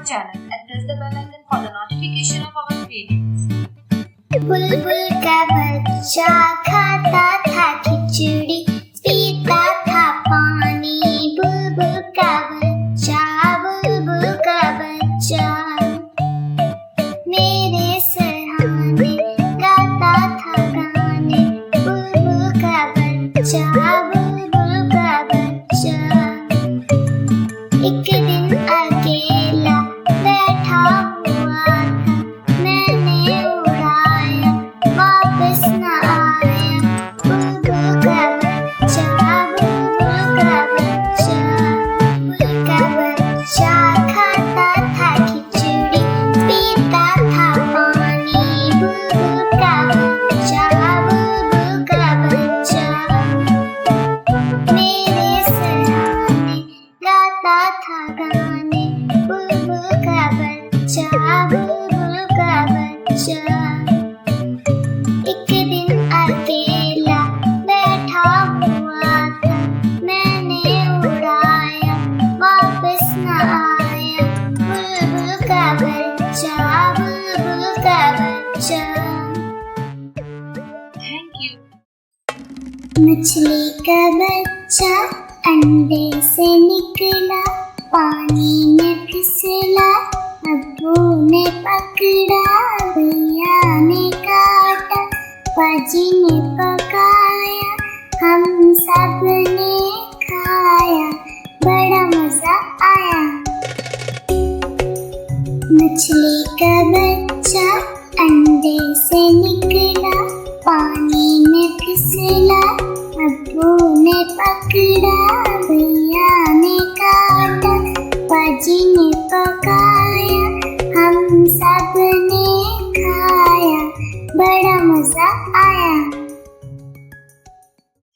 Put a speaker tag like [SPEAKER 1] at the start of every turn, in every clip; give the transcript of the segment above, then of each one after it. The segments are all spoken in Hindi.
[SPEAKER 1] our channel and press the bell icon for the notification of our videos.
[SPEAKER 2] बुलबुल का बच्चा खाता था खिचड़ी, पीता था पानी। बुलबुल का बच्चा, बुलबुल का बच्चा मेरे सराहने गाता था गाने। बुलबुल का बच्चा, बुलबुल का बच्चा एक दिन अकेला बैठा हुआ था, मैंने उड़ाया वापस न आया। बुलबुल का बच्चा, बुलबुल का बच्चा, बुलबुल का बच्चा खाता था खिचड़ी, पीता था पानी। बुलबुल का बच्चा, बुलबुल का बच्चा मेरे सराहने गाता था गाने। बुलबुल का बच्चा, बुलबुल का बच्चा एक दिन अकेला बैठा हुआ था, मैंने उड़ाया वापस न आया। बुलबुल का बच्चा, बुलबुल का बच्चा।
[SPEAKER 1] Thank you.
[SPEAKER 2] मछली का बच्चा अंडे से निकला, पानी में फिसला, अब्बू ने पकड़ा, भैया ने काटा, पाजी ने पकाया, हम सब ने खाया, बड़ा मजा आया। मछली का बच्चा अंडे से निकला, पानी में फिसला, अब्बू ने पकड़ा, भैया ने काटा, पाजी ने पकाया, हम सब ने खाया, बड़ा मजा आया।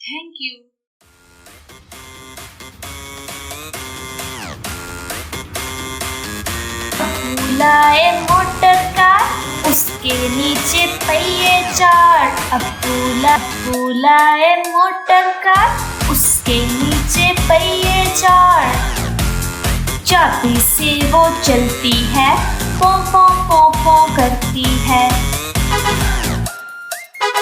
[SPEAKER 1] Thank you.
[SPEAKER 3] लाए मोटर कार, उसके नीचे पहिए चार। अब्बू लाए मोटर कार, उसके नीचे पहिए चार। चाबी से वो चलती है, पो पो पो पो करती है।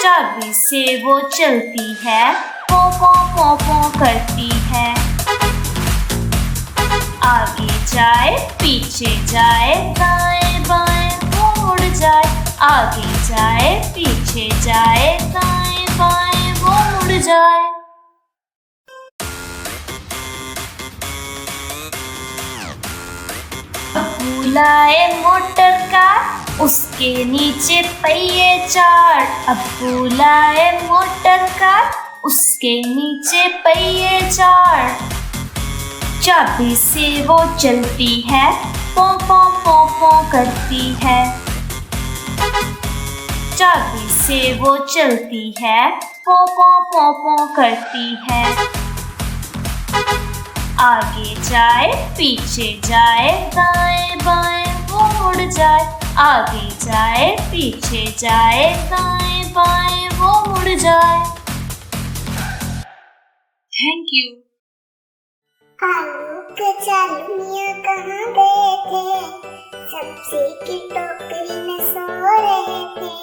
[SPEAKER 3] चाबी से वो चलती है, पो पो पो पो करती है। आगे जाए पीछे जाए, दाएं बाएं वो मुड़ जाए। आगे जाए पीछे जाए, दाएं बाएं वो मुड़ जाए। अब्बू लाए मोटर कार, उसके नीचे पहिए चार। अब्बू लाए मोटर कार, उसके नीचे पहिए चार। चाबी से वो चलती है, पो पो पो पो करती है। चाबी से वो चलती है, पो पो पो पो करती है। आगे जाए पीछे जाए, दाएं बाएं वो मुड़ जाए। आगे जाए पीछे जाए, दाएं बाएं वो मुड़ जाए।
[SPEAKER 1] Thank you.
[SPEAKER 2] आलू कचालू मियाँ कहाँ गए थे, सब्जी की टोकरी में सो रहे थे।